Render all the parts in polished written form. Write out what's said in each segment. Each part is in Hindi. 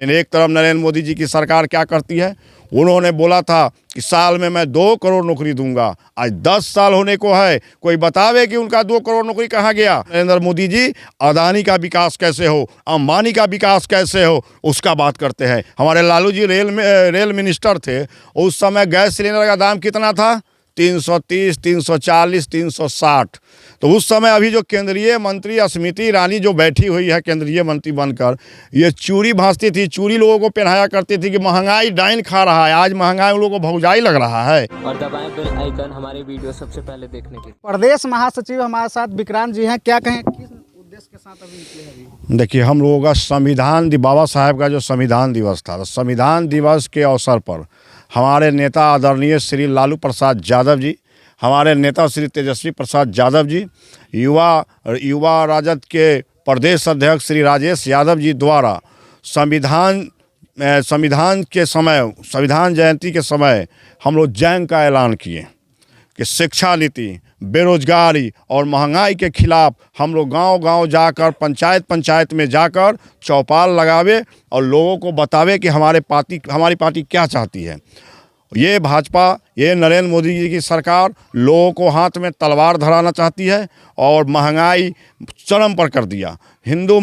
एक तरफ नरेंद्र मोदी जी की सरकार क्या करती है, उन्होंने बोला था कि साल में मैं 2 करोड़ नौकरी दूंगा। आज 10 साल होने को है, कोई बतावे कि उनका 2 करोड़ नौकरी कहाँ गया। नरेंद्र मोदी जी अदानी का विकास कैसे हो, अंबानी का विकास कैसे हो, उसका बात करते हैं। हमारे लालू जी रेल मिनिस्टर थे, उस समय गैस सिलेंडर का दाम कितना था? 330, 340, 360। तो उस समय अभी जो केंद्रीय मंत्री स्मृति ईरानी जो बैठी हुई है केंद्रीय मंत्री बनकर, ये चूड़ी भांजती थी, चूड़ी लोगों को पहनाया करती थी कि महंगाई डाइन खा रहा है। आज महंगाई उन लोगों को भौजाई लग रहा है। और दबाएं बेल आइकन हमारी वीडियो सबसे पहले देखने के लिए। प्रदेश महासचिव हमारे साथ विक्रांत जी हैं, क्या कहें किस उद्देश्य के साथ अभी निकले हैं अभी? देखिए, हम लोगों का संविधान बाबा साहब का जो संविधान दिवस था, तो संविधान दिवस के अवसर पर हमारे नेता आदरणीय श्री लालू प्रसाद यादव जी, हमारे नेता श्री तेजस्वी प्रसाद यादव जी, युवा राजद के प्रदेश अध्यक्ष श्री राजेश यादव जी द्वारा संविधान जयंती के समय हम लोग जंग का ऐलान किए कि शिक्षा नीति, बेरोजगारी और महंगाई के खिलाफ हम लोग गांव-गांव जाकर, पंचायत में जाकर चौपाल लगावे और लोगों को बतावे कि हमारी पार्टी क्या चाहती है। ये भाजपा, ये नरेंद्र मोदी जी की सरकार लोगों को हाथ में तलवार धराना चाहती है और महंगाई चरम पर कर दिया। हिंदू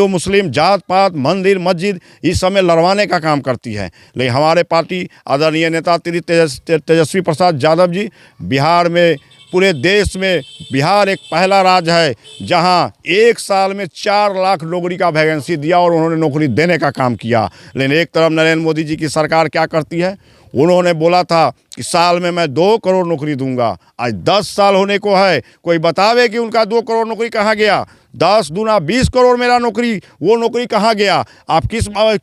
मुस्लिम जात पात, मंदिर मस्जिद इस सब में लड़वाने का काम करती है। लेकिन हमारे पार्टी आदरणीय नेता तेजस्वी प्रसाद यादव जी, बिहार में, पूरे देश में बिहार एक पहला राज्य है जहां एक साल में 4 लाख नौकरी का वैकेंसी दिया और उन्होंने नौकरी देने का काम किया। लेकिन एक तरफ नरेंद्र मोदी जी की सरकार क्या करती है, उन्होंने बोला था कि साल में मैं 2 करोड़ नौकरी दूंगा। आज 10 साल होने को है, कोई बतावे कि उनका 2 करोड़ नौकरी कहाँ गया। 10 दूना 20 करोड़ मेरा नौकरी, वो नौकरी कहाँ गया। आप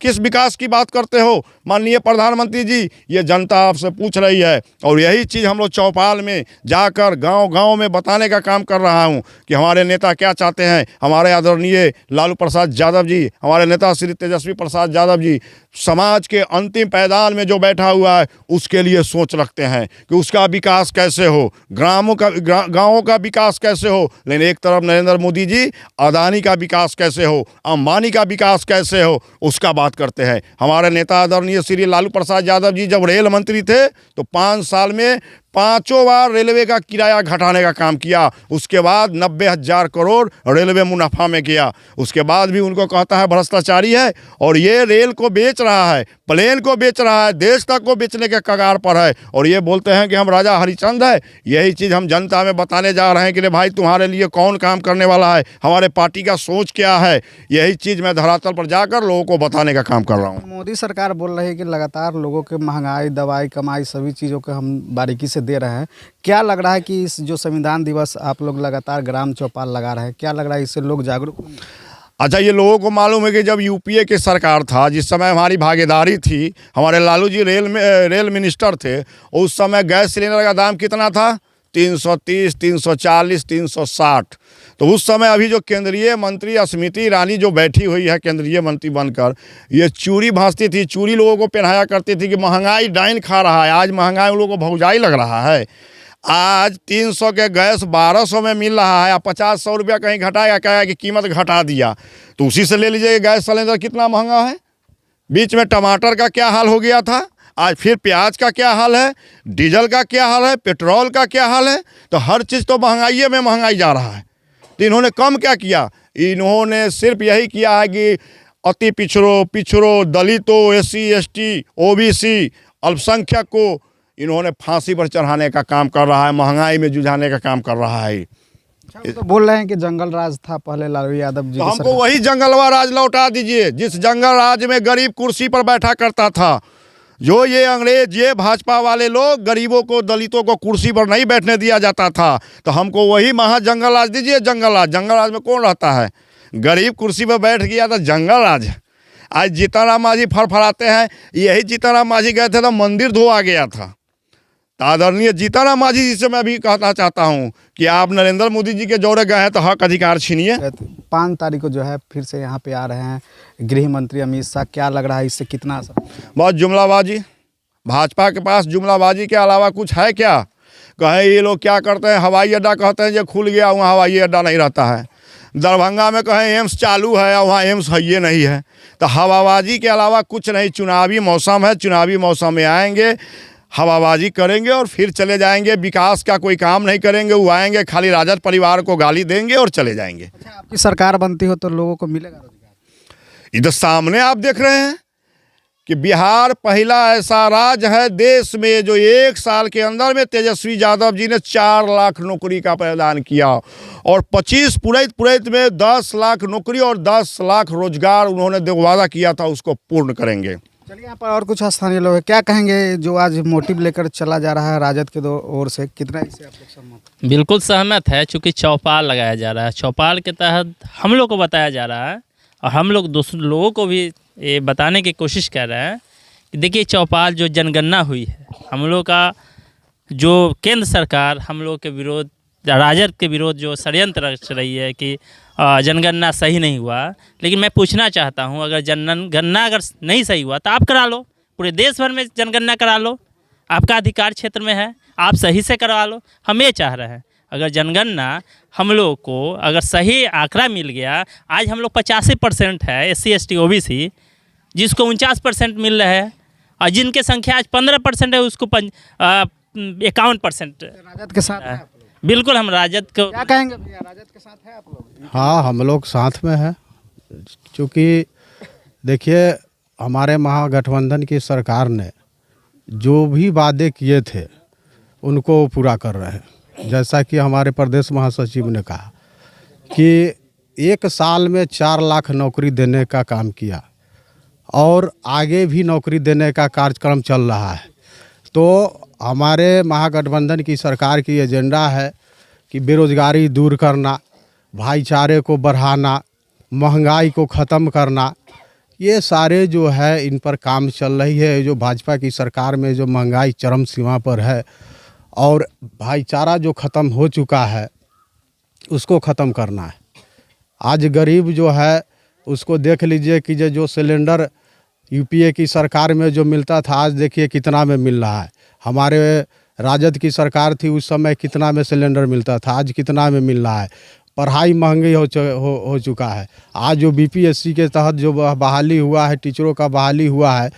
किस विकास की बात करते हो माननीय प्रधानमंत्री जी, ये जनता आपसे पूछ रही है। और यही चीज़ हम लोग चौपाल में जाकर गांव-गांव में बताने का काम कर रहा हूं कि हमारे नेता क्या चाहते हैं। हमारे आदरणीय लालू प्रसाद यादव जी, हमारे नेता श्री तेजस्वी प्रसाद यादव जी समाज के अंतिम पायदान में जो बैठा हुआ है उसके लिए सोच रखते हैं कि उसका विकास कैसे हो, गाँवों का विकास कैसे हो। लेकिन एक तरफ नरेंद्र मोदी जी अदानी का विकास कैसे हो, अंबानी का विकास कैसे हो, उसका बात करते हैं। हमारे नेता आदरणीय श्री लालू प्रसाद यादव जी जब रेल मंत्री थे तो 5 साल में 5 बार रेलवे का किराया घटाने का काम किया। उसके बाद 90,000 करोड़ रेलवे मुनाफा में किया। उसके बाद भी उनको कहता है भ्रष्टाचारी है और ये रेल को बेच रहा है, प्लेन को बेच रहा है, देश तक को बेचने के कगार पर है और ये बोलते हैं कि हम राजा हरिश्चंद्र है। यही चीज़ हम जनता में बताने जा रहे हैं कि भाई तुम्हारे लिए कौन काम करने वाला है, हमारे पार्टी का सोच क्या है। यही चीज़ मैं धरातल पर जाकर लोगों को बताने का काम कर रहा हूँ। मोदी सरकार बोल रही है कि लगातार लोगों के महंगाई, दवाई, कमाई सभी चीज़ों को हम बारीकी से दे रहे हैं। क्या लग रहा है कि इस जो संविधान दिवस आप लोग लगातार ग्राम चौपाल लगा रहे हैं, क्या लग रहा है इससे लोग जागरूक? अच्छा, ये लोगों को मालूम है कि जब यूपीए की सरकार था, जिस समय हमारी भागीदारी थी, हमारे लालू जी रेल मिनिस्टर थे, उस समय गैस सिलेंडर का दाम कितना था? 330, 340, 360। तो उस समय अभी जो केंद्रीय मंत्री स्मृति ईरानी जो बैठी हुई है केंद्रीय मंत्री बनकर, ये चूड़ी भांजती थी, चूड़ी लोगों को पहनाया करती थी कि महंगाई डाइन खा रहा है। आज महंगाई उन लोगों को भौजाई लग रहा है। आज 300 के गैस 1200 में मिल रहा है। 50-100 रुपया कहीं घटाया, क्या कि कीमत घटा दिया, तो उसी से ले लीजिए। गैस सिलेंडर कितना महंगा है। बीच में टमाटर का क्या हाल हो गया था, आज फिर प्याज का क्या हाल है, डीजल का क्या हाल है, पेट्रोल का क्या हाल है। तो हर चीज़ तो महंगाई में महंगाई जा रहा है। तो इन्होंने कम क्या किया, इन्होंने सिर्फ यही किया है कि अति पिछड़ों, दलितों, SC ST OBC अल्पसंख्यक को इन्होंने फांसी पर चढ़ाने का काम कर रहा है, महंगाई में जुझाने का काम कर रहा है। तो बोल रहे हैं कि जंगल राज था पहले लालू यादव जी। तो हमको वही जंगलवा राज लौटा दीजिए, जिस जंगल राज में गरीब कुर्सी पर बैठा करता था। जो ये अंग्रेज, ये भाजपा वाले लोग गरीबों को, दलितों को कुर्सी पर नहीं बैठने दिया जाता था, तो हमको वही जंगल राज दीजिए। जंगल राज में कौन रहता है? गरीब कुर्सी पर बैठ गया था, जंगल राज। आज जीतनराम मांझी फड़फड़ाते हैं, यही जीतनराम मांझी गए थे तो मंदिर धोआ गया था। आदरणीय जीतनराम मांझी जी से मैं भी कहना चाहता हूं कि आप नरेंद्र मोदी जी के जोड़े गए हैं तो हक अधिकार छीनिए। 5 तारीख को जो है फिर से यहाँ पे आ रहे हैं गृह मंत्री अमित शाह, क्या लग रहा है इससे कितना असर? बहुत जुमलाबाजी, भाजपा के पास जुमलाबाजी के अलावा कुछ है क्या? कहें ये लोग क्या करते हैं, हवाई अड्डा कहते हैं जो खुल गया, वहाँ हवाई अड्डा नहीं रहता है। दरभंगा में कहें एम्स चालू है और वहाँ एम्स है ये नहीं है। तो हवाबाजी के अलावा कुछ नहीं। चुनावी मौसम है, चुनावी मौसम में आएंगे, हवाबाजी करेंगे और फिर चले जाएंगे। विकास का कोई काम नहीं करेंगे। वो आएंगे, खाली राजद परिवार को गाली देंगे और चले जाएंगे। अच्छा, आपकी सरकार बनती हो तो लोगों को मिलेगा रोजगार? इधर सामने आप देख रहे हैं कि बिहार पहला ऐसा राज्य है देश में जो 1 साल के अंदर में तेजस्वी यादव जी ने 4 लाख नौकरी का ऐलान किया और 25 पुरैत में 10 लाख नौकरी और 10 लाख रोजगार उन्होंने जो वादा किया था उसको पूर्ण करेंगे। चलिए, यहाँ पर और कुछ स्थानीय लोग हैं, क्या कहेंगे जो आज मोटिव लेकर चला जा रहा है राजद के ओर से, कितना इससे आप लोग सहमत? बिल्कुल सहमत है, चूँकि चौपाल लगाया जा रहा है। चौपाल के तहत हम लोग को बताया जा रहा है और हम लोग दूसरे लोगों को भी ये बताने की कोशिश कर रहे हैं कि देखिए, चौपाल जो जनगणना हुई है, हम लोग का जो केंद्र सरकार हम लोग के विरोध, राजद के विरोध जो षड्यंत्र रच रही है कि जनगणना सही नहीं हुआ, लेकिन मैं पूछना चाहता हूं, अगर जनगणना अगर नहीं सही हुआ तो आप करा लो, पूरे देश भर में जनगणना करा लो, आपका अधिकार क्षेत्र में है, आप सही से करवा लो। हम ये चाह रहे हैं, अगर जनगणना हम लोग को अगर सही आंकड़ा मिल गया, आज हम लोग 85% है SC ST OBC, जिसको 49% मिल रहा है, और जिनके संख्या आज 15% है उसको 51% राजद के साथ है आप लोग? बिल्कुल, हम राजद को क्या कहेंगे भैया, राजद के साथ है आप लोग? हाँ, हम लोग साथ में हैं, क्योंकि देखिए, हमारे महागठबंधन की सरकार ने जो भी वादे किए थे उनको पूरा कर रहे हैं। जैसा कि हमारे प्रदेश महासचिव ने कहा कि 1 साल में 4 लाख नौकरी देने का काम किया और आगे भी नौकरी देने का कार्यक्रम चल रहा है। तो हमारे महागठबंधन की सरकार की एजेंडा है कि बेरोजगारी दूर करना, भाईचारे को बढ़ाना, महंगाई को ख़त्म करना, ये सारे जो है इन पर काम चल रही है। जो भाजपा की सरकार में जो महंगाई चरम सीमा पर है और भाईचारा जो ख़त्म हो चुका है उसको ख़त्म करना है। आज गरीब जो है उसको देख लीजिए कि जो सिलेंडर UPA की सरकार में जो मिलता था, आज देखिए कितना में मिल रहा है। हमारे राजद की सरकार थी उस समय कितना में सिलेंडर मिलता था, आज कितना में मिल रहा है। पढ़ाई महंगी हो चुका है। आज जो BPSC के तहत जो बहाली हुआ है, टीचरों का बहाली हुआ है,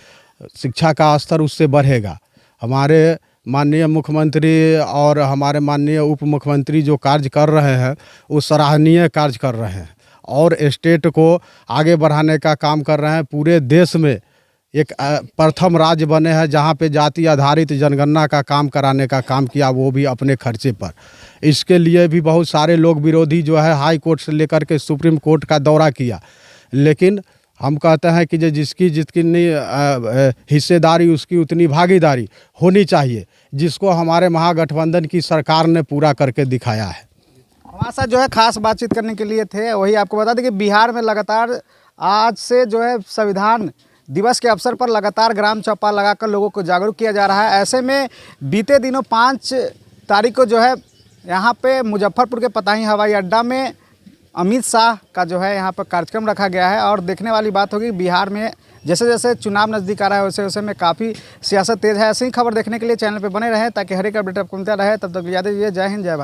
शिक्षा का स्तर उससे बढ़ेगा। हमारे माननीय मुख्यमंत्री और हमारे माननीय उप मुख्यमंत्री जो कार्य कर रहे हैं वो सराहनीय कार्य कर रहे हैं और स्टेट को आगे बढ़ाने का काम कर रहे हैं। पूरे देश में एक प्रथम राज्य बने हैं जहां पे जाति आधारित जनगणना का काम कराने का काम किया, वो भी अपने खर्चे पर। इसके लिए भी बहुत सारे लोग विरोधी जो है हाई कोर्ट से लेकर के सुप्रीम कोर्ट का दौरा किया, लेकिन हम कहते हैं कि जिसकी जितनी हिस्सेदारी उसकी उतनी भागीदारी होनी चाहिए, जिसको हमारे महागठबंधन की सरकार ने पूरा करके दिखाया है। हमारे साथ जो है खास बातचीत करने के लिए थे, वही आपको बता दें कि बिहार में लगातार आज से जो है संविधान दिवस के अवसर पर लगातार ग्राम चौपाल लगाकर लोगों को जागरूक किया जा रहा है। ऐसे में बीते दिनों 5 तारीख को जो है यहाँ पे मुजफ्फरपुर के पताही हवाई अड्डा में अमित शाह का जो है यहाँ पर कार्यक्रम रखा गया है। और देखने वाली बात होगी, बिहार में जैसे जैसे चुनाव नज़दीक आ रहा है वैसे वैसे में काफ़ी सियासत तेज़ है। ऐसी ही खबर देखने के लिए चैनल पर बने रहें ताकि हर एक अपडेट आपको मिलता रहे। तब तक याद दीजिए, जय हिंद, जय भारत।